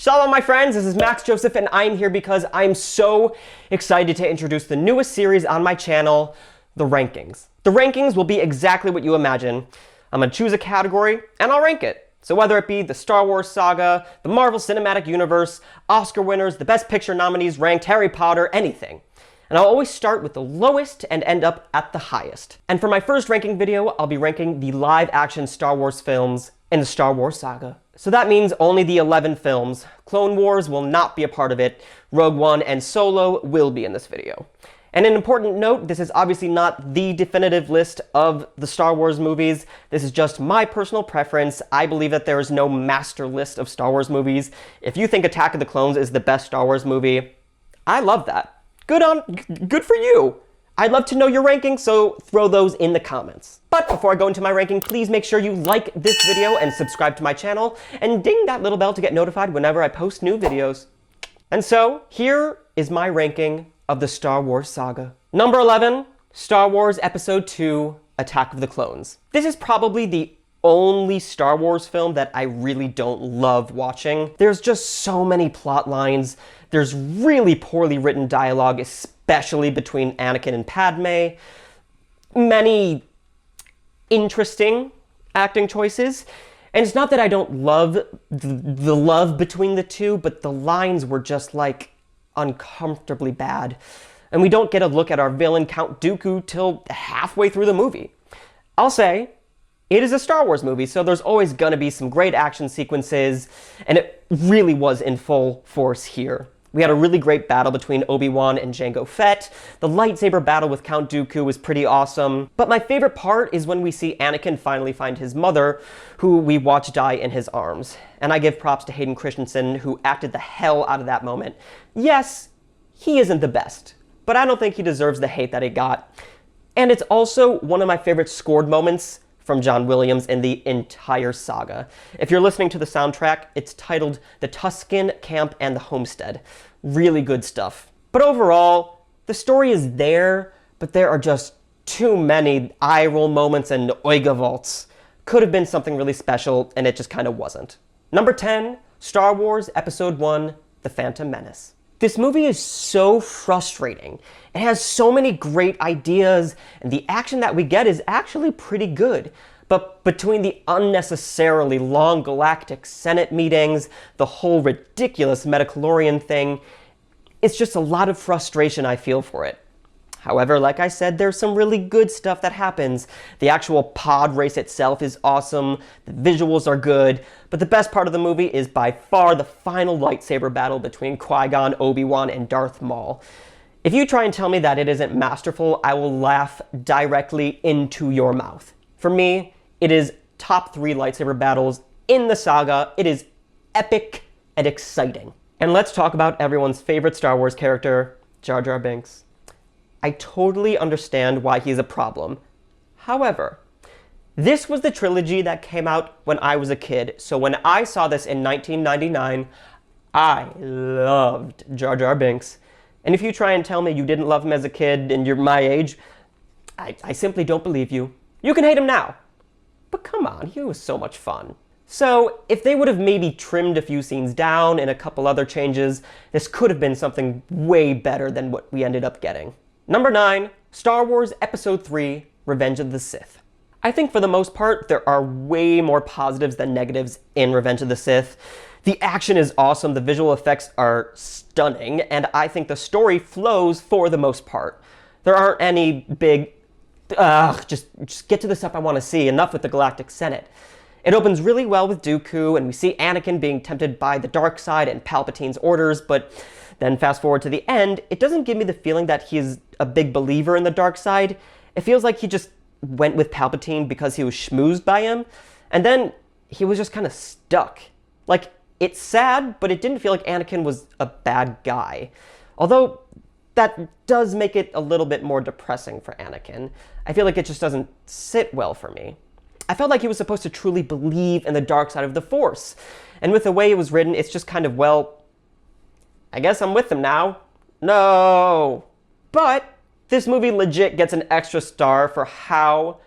Shalom, my friends, this is Max Joseph, and I'm here because I'm so excited to introduce the newest series on my channel, The Rankings. The Rankings will be exactly what you imagine. I'm going to choose a category, and I'll rank it. So whether it be the Star Wars saga, the Marvel Cinematic Universe, Oscar winners, the Best Picture nominees ranked, Harry Potter, anything. And I'll always start with the lowest and end up at the highest. And for my first ranking video, I'll be ranking the live-action Star Wars films in the Star Wars saga. So that means only the 11 films. Clone Wars will not be a part of it. Rogue One and Solo will be in this video. And an important note, this is obviously not the definitive list of the Star Wars movies. This is just my personal preference. I believe that there is no master list of Star Wars movies. If you think Attack of the Clones is the best Star Wars movie, I love that. Good for you. I'd love to know your rankings, so throw those in the comments. But before I go into my ranking, please make sure you like this video and subscribe to my channel, and ding that little bell to get notified whenever I post new videos. And so, here is my ranking of the Star Wars saga. Number 11, Star Wars Episode 2, Attack of the Clones. This is probably the only Star Wars film that I really don't love watching. There's just so many plot lines. There's really poorly written dialogue, especially between Anakin and Padme. Many interesting acting choices. And it's not that I don't love the love between the two, but the lines were just like uncomfortably bad. And we don't get a look at our villain, Count Dooku, till halfway through the movie. I'll say, it is a Star Wars movie, so there's always gonna be some great action sequences, and it really was in full force here. We had a really great battle between Obi-Wan and Jango Fett. The lightsaber battle with Count Dooku was pretty awesome. But my favorite part is when we see Anakin finally find his mother, who we watch die in his arms. And I give props to Hayden Christensen, who acted the hell out of that moment. Yes, he isn't the best, but I don't think he deserves the hate that he got. And it's also one of my favorite scored moments from John Williams in the entire saga. If you're listening to the soundtrack, it's titled The Tusken Camp and the Homestead. Really good stuff. But overall, the story is there, but there are just too many eye-roll moments and oiga vaults. Could have been something really special, and it just kind of wasn't. Number 10, Star Wars Episode 1, The Phantom Menace. This movie is so frustrating. It has so many great ideas, and the action that we get is actually pretty good. But between the unnecessarily long galactic Senate meetings, the whole ridiculous Metachlorian thing, it's just a lot of frustration I feel for it. However, like I said, there's some really good stuff that happens. The actual pod race itself is awesome, the visuals are good, but the best part of the movie is by far the final lightsaber battle between Qui-Gon, Obi-Wan, and Darth Maul. If you try and tell me that it isn't masterful, I will laugh directly into your mouth. For me, it is top 3 lightsaber battles in the saga. It is epic and exciting. And let's talk about everyone's favorite Star Wars character, Jar Jar Binks. I totally understand why he's a problem. However, this was the trilogy that came out when I was a kid, so when I saw this in 1999, I loved Jar Jar Binks. And if you try and tell me you didn't love him as a kid and you're my age, I simply don't believe you. You can hate him now. But come on, he was so much fun. So if they would have maybe trimmed a few scenes down and a couple other changes, this could have been something way better than what we ended up getting. Number 9, Star Wars Episode 3, Revenge of the Sith. I think for the most part, there are way more positives than negatives in Revenge of the Sith. The action is awesome, the visual effects are stunning, and I think the story flows for the most part. There aren't any big, just get to the stuff I want to see, enough with the Galactic Senate. It opens really well with Dooku, and we see Anakin being tempted by the dark side and Palpatine's orders, but then fast forward to the end, it doesn't give me the feeling that he's a big believer in the dark side. It feels like he just went with Palpatine because he was schmoozed by him, and then he was just kind of stuck. Like, it's sad, but it didn't feel like Anakin was a bad guy. Although, that does make it a little bit more depressing for Anakin. I feel like it just doesn't sit well for me. I felt like he was supposed to truly believe in the dark side of the Force. And with the way it was written, it's just kind of, well, I guess I'm with him now. No. But this movie legit gets an extra star for how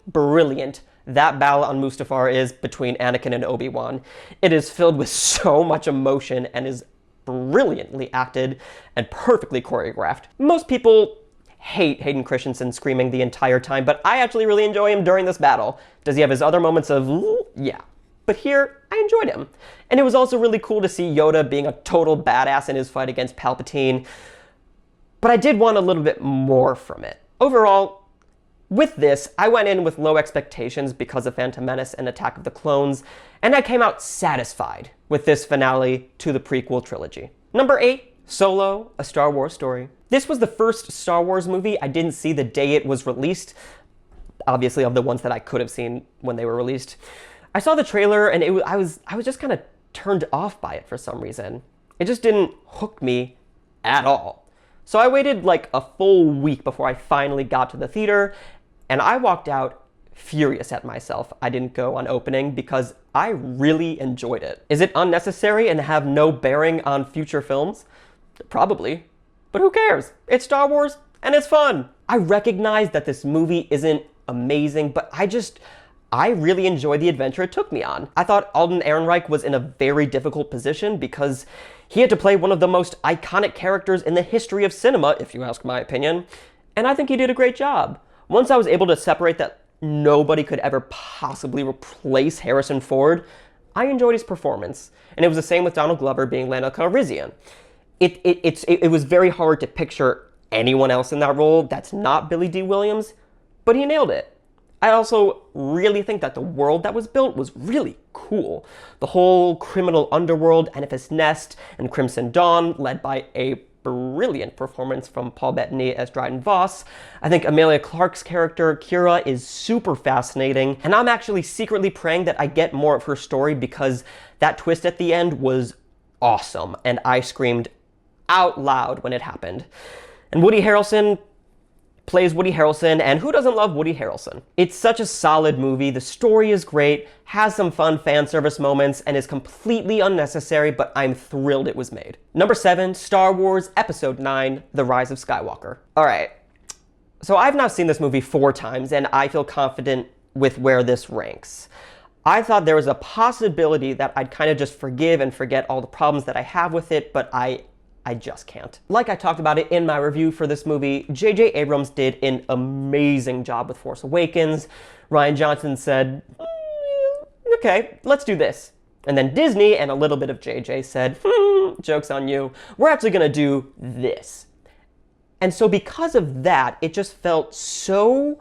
brilliant that battle on Mustafar is between Anakin and Obi-Wan. It is filled with so much emotion and is brilliantly acted and perfectly choreographed. Most people hate Hayden Christensen screaming the entire time, but I actually really enjoy him during this battle. Does he have his other moments of, yeah. But here, I enjoyed him. And it was also really cool to see Yoda being a total badass in his fight against Palpatine. But I did want a little bit more from it. Overall, with this, I went in with low expectations because of Phantom Menace and Attack of the Clones, and I came out satisfied with this finale to the prequel trilogy. Number 8, Solo, A Star Wars Story. This was the first Star Wars movie I didn't see the day it was released, obviously of the ones that I could have seen when they were released. I saw the trailer and I was just kind of turned off by it for some reason. It just didn't hook me at all. So I waited like a full week before I finally got to the theater, and I walked out furious at myself I didn't go on opening because I really enjoyed it. Is it unnecessary and have no bearing on future films? Probably. But who cares? It's Star Wars and it's fun. I recognize that this movie isn't amazing, but I really enjoyed the adventure it took me on. I thought Alden Ehrenreich was in a very difficult position because he had to play one of the most iconic characters in the history of cinema, if you ask my opinion, and I think he did a great job. Once I was able to separate that nobody could ever possibly replace Harrison Ford, I enjoyed his performance. And it was the same with Donald Glover being Lando Calrissian. It was very hard to picture anyone else in that role that's not Billy D. Williams, but he nailed it. I also really think that the world that was built was really cool. The whole criminal underworld, Eniphas Nest, and Crimson Dawn, led by a brilliant performance from Paul Bettany as Dryden Voss. I think Emilia Clarke's character, Kira, is super fascinating, and I'm actually secretly praying that I get more of her story because that twist at the end was awesome, and I screamed out loud when it happened. And Woody Harrelson plays Woody Harrelson, and who doesn't love Woody Harrelson? It's such a solid movie, the story is great, has some fun fan service moments, and is completely unnecessary, but I'm thrilled it was made. Number 7, Star Wars Episode 9, The Rise of Skywalker. Alright, so I've now seen this movie 4 times, and I feel confident with where this ranks. I thought there was a possibility that I'd kind of just forgive and forget all the problems that I have with it, but I just can't. Like I talked about it in my review for this movie, J.J. Abrams did an amazing job with Force Awakens. Rian Johnson said, okay, let's do this. And then Disney and a little bit of J.J. said, joke's on you, we're actually gonna do this. And so because of that, it just felt so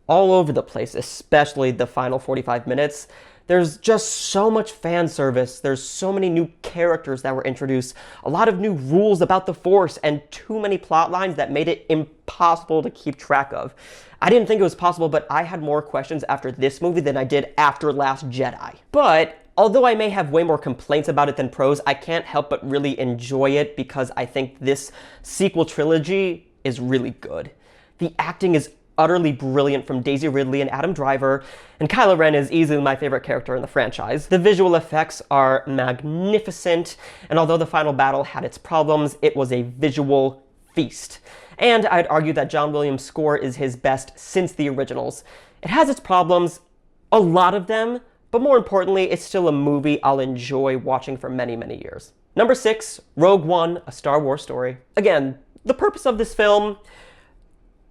all over the place, especially the final 45 minutes. There's just so much fan service, there's so many new characters that were introduced, a lot of new rules about the Force, and too many plot lines that made it impossible to keep track of. I didn't think it was possible, but I had more questions after this movie than I did after Last Jedi. But although I may have way more complaints about it than pros, I can't help but really enjoy it because I think this sequel trilogy is really good. The acting is utterly brilliant from Daisy Ridley and Adam Driver, and Kylo Ren is easily my favorite character in the franchise. The visual effects are magnificent, and although the final battle had its problems, it was a visual feast. And I'd argue that John Williams' score is his best since the originals. It has its problems, a lot of them, but more importantly, it's still a movie I'll enjoy watching for many, many years. Number 6, Rogue One, A Star Wars Story. Again, the purpose of this film,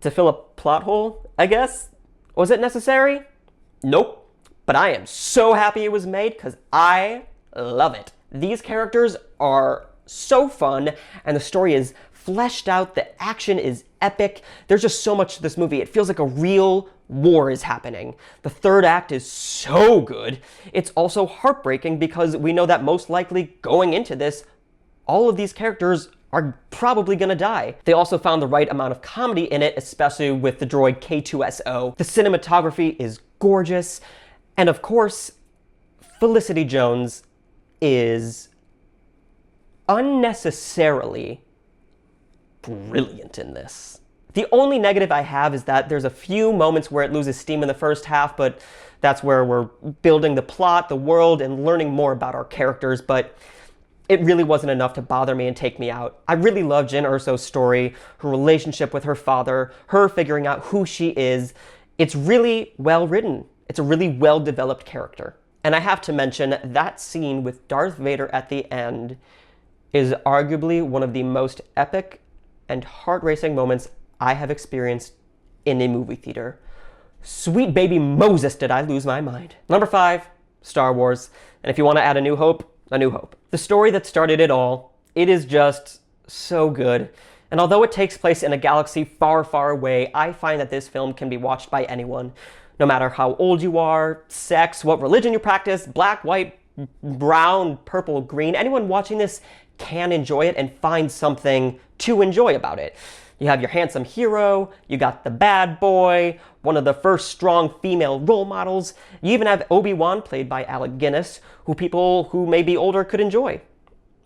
to fill a plot hole, I guess? Was it necessary? Nope. But I am so happy it was made because I love it. These characters are so fun, and the story is fleshed out, the action is epic. There's just so much to this movie. It feels like a real war is happening. The third act is so good. It's also heartbreaking because we know that most likely going into this, all of these characters are probably gonna die. They also found the right amount of comedy in it, especially with the droid K2SO. The cinematography is gorgeous, and of course, Felicity Jones is unnecessarily brilliant in this. The only negative I have is that there's a few moments where it loses steam in the first half, but that's where we're building the plot, the world, and learning more about our characters, but it really wasn't enough to bother me and take me out. I really love Jyn Erso's story, her relationship with her father, her figuring out who she is. It's really well written, It's a really well-developed character. And I have to mention that scene with Darth Vader at the end is arguably one of the most epic and heart-racing moments I have experienced in a movie theater. Sweet baby Moses, did I lose my mind. Number 5, Star Wars. And if you want to add A New Hope, A New Hope. The story that started it all, it is just so good. And although it takes place in a galaxy far, far away, I find that this film can be watched by anyone. No matter how old you are, sex, what religion you practice, black, white, brown, purple, green, anyone watching this can enjoy it and find something to enjoy about it. You have your handsome hero, you got the bad boy, one of the first strong female role models. You even have Obi-Wan, played by Alec Guinness, who people who may be older could enjoy.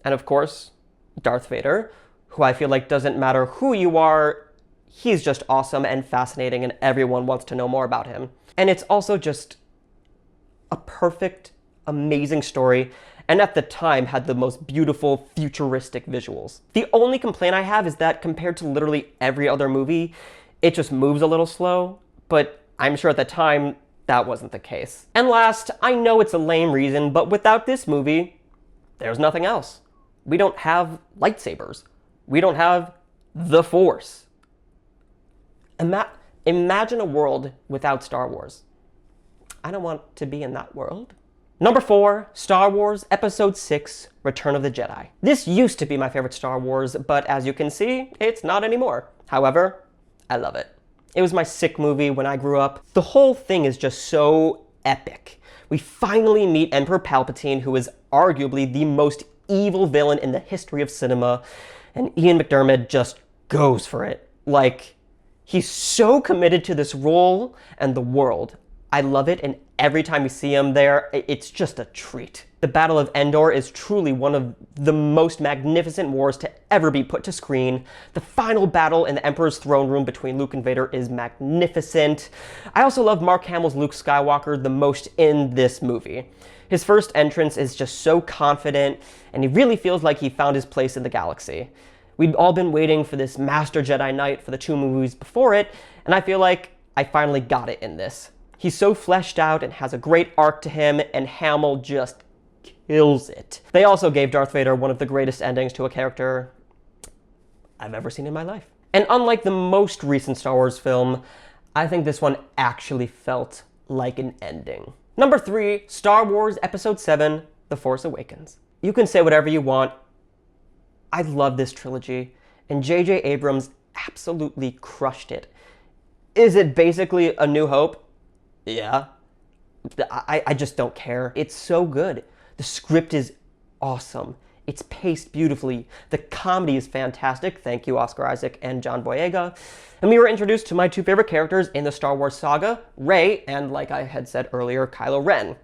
And of course, Darth Vader, who I feel like doesn't matter who you are, he's just awesome and fascinating and everyone wants to know more about him. And it's also just a perfect, amazing story, and at the time had the most beautiful, futuristic visuals. The only complaint I have is that compared to literally every other movie, it just moves a little slow, but I'm sure at the time that wasn't the case. And last, I know it's a lame reason, but without this movie, there's nothing else. We don't have lightsabers. We don't have the Force. Imagine a world without Star Wars. I don't want to be in that world. Number 4, Star Wars Episode 6, Return of the Jedi. This used to be my favorite Star Wars, but as you can see, it's not anymore. However, I love it. It was my sick movie when I grew up. The whole thing is just so epic. We finally meet Emperor Palpatine, who is arguably the most evil villain in the history of cinema, and Ian McDiarmid just goes for it. Like, he's so committed to this role and the world. I love it, and every time we see him there, it's just a treat. The Battle of Endor is truly one of the most magnificent wars to ever be put to screen. The final battle in the Emperor's throne room between Luke and Vader is magnificent. I also love Mark Hamill's Luke Skywalker the most in this movie. His first entrance is just so confident, and he really feels like he found his place in the galaxy. We'd all been waiting for this Master Jedi Knight for the 2 movies before it, and I feel like I finally got it in this. He's so fleshed out and has a great arc to him, and Hamill just kills it. They also gave Darth Vader one of the greatest endings to a character I've ever seen in my life. And unlike the most recent Star Wars film, I think this one actually felt like an ending. Number 3, Star Wars Episode 7, The Force Awakens. You can say whatever you want. I love this trilogy, and J.J. Abrams absolutely crushed it. Is it basically A New Hope? Yeah. I just don't care. It's so good. The script is awesome. It's paced beautifully. The comedy is fantastic. Thank you, Oscar Isaac and John Boyega. And we were introduced to my 2 favorite characters in the Star Wars saga, Rey, and like I had said earlier, Kylo Ren.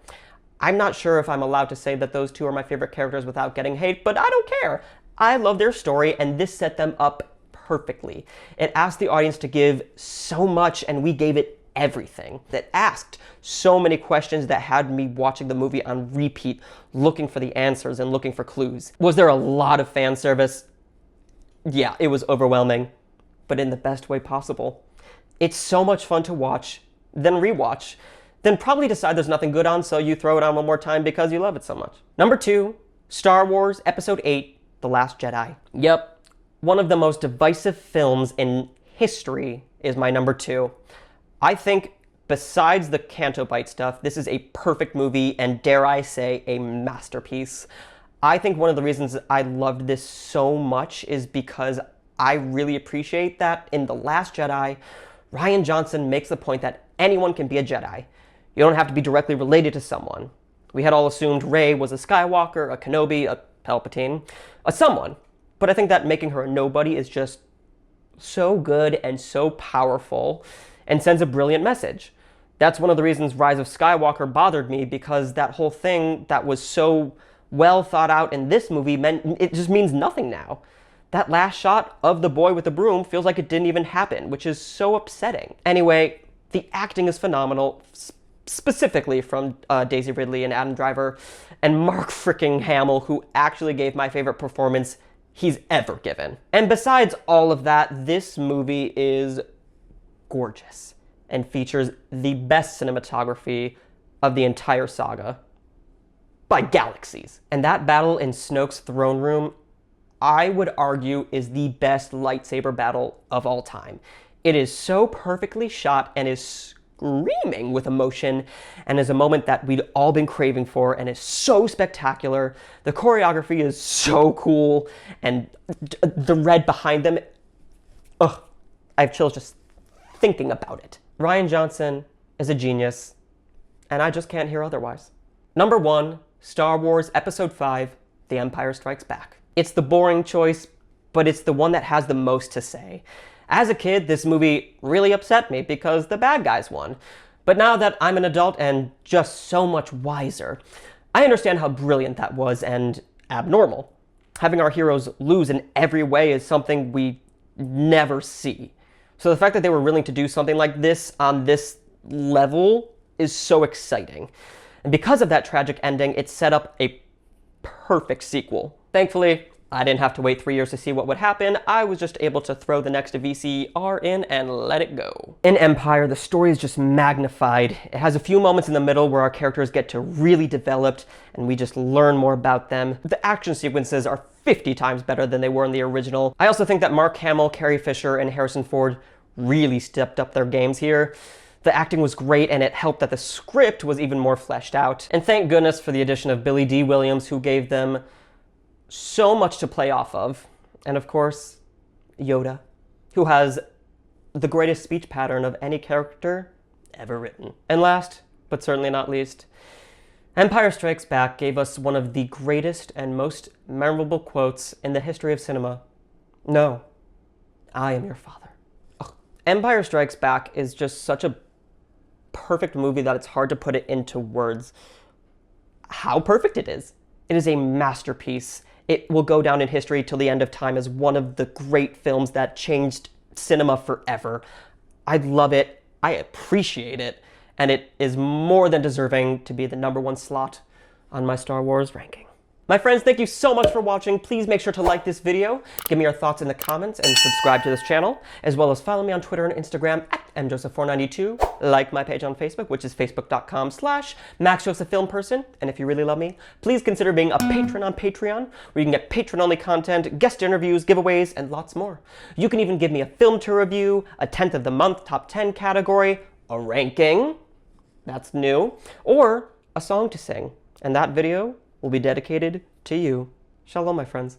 I'm not sure if I'm allowed to say that those 2 are my favorite characters without getting hate, but I don't care. I love their story, and this set them up perfectly. It asked the audience to give so much, and we gave it everything. That asked so many questions that had me watching the movie on repeat, looking for the answers and looking for clues. Was there a lot of fan service? Yeah, it was overwhelming, but in the best way possible. It's so much fun to watch, then rewatch, then probably decide there's nothing good on, so you throw it on one more time because you love it so much. Number 2, Star Wars Episode 8, The Last Jedi. Yep, one of the most divisive films in history is my number 2. I think, besides the Canto Bite stuff, this is a perfect movie and, dare I say, a masterpiece. I think one of the reasons I loved this so much is because I really appreciate that in The Last Jedi, Rian Johnson makes the point that anyone can be a Jedi. You don't have to be directly related to someone. We had all assumed Rey was a Skywalker, a Kenobi, a Palpatine, a someone. But I think that making her a nobody is just so good and so powerful and sends a brilliant message. That's one of the reasons Rise of Skywalker bothered me, because that whole thing that was so well thought out in this movie it just means nothing now. That last shot of the boy with the broom feels like it didn't even happen, which is so upsetting. Anyway, the acting is phenomenal, specifically from Daisy Ridley and Adam Driver, and Mark freaking Hamill, who actually gave my favorite performance he's ever given. And besides all of that, this movie is gorgeous. and features the best cinematography of the entire saga by galaxies. And that battle in Snoke's throne room, I would argue, is the best lightsaber battle of all time. It is so perfectly shot and is screaming with emotion, and is a moment that we'd all been craving for, and is so spectacular. The choreography is so cool, and the red behind them, ugh, I have chills just thinking about it. Rian Johnson is a genius, and I just can't hear otherwise. Number 1, Star Wars Episode 5, The Empire Strikes Back. It's the boring choice, but it's the one that has the most to say. As a kid, this movie really upset me because the bad guys won. But now that I'm an adult and just so much wiser, I understand how brilliant that was and abnormal. Having our heroes lose in every way is something we never see. So the fact that they were willing to do something like this on this level is so exciting. And because of that tragic ending, it set up a perfect sequel. Thankfully, I didn't have to wait 3 years to see what would happen. I was just able to throw the next VCR in and let it go. In Empire, the story is just magnified. It has a few moments in the middle where our characters get to really develop and we just learn more about them. The action sequences are 50 times better than they were in the original. I also think that Mark Hamill, Carrie Fisher, and Harrison Ford really stepped up their games here. The acting was great, and it helped that the script was even more fleshed out. And thank goodness for the addition of Billy D. Williams, who gave them so much to play off of. And of course, Yoda, who has the greatest speech pattern of any character ever written. And last, but certainly not least, Empire Strikes Back gave us one of the greatest and most memorable quotes in the history of cinema. No, I am your father. Ugh. Empire Strikes Back is just such a perfect movie that it's hard to put it into words how perfect it is. It is a masterpiece. It will go down in history till the end of time as one of the great films that changed cinema forever. I love it, I appreciate it, and it is more than deserving to be the #1 slot on my Star Wars ranking. My friends, thank you so much for watching. Please make sure to like this video, give me your thoughts in the comments, and subscribe to this channel, as well as follow me on Twitter and Instagram at mjoseph492. Like my page on Facebook, which is facebook.com/MaxJosephFilmPerson. And if you really love me, please consider being a patron on Patreon, where you can get patron-only content, guest interviews, giveaways, and lots more. You can even give me a film to review, a 10th of the month top 10 category, a ranking, that's new, or a song to sing. And that video will be dedicated to you. Shalom, my friends.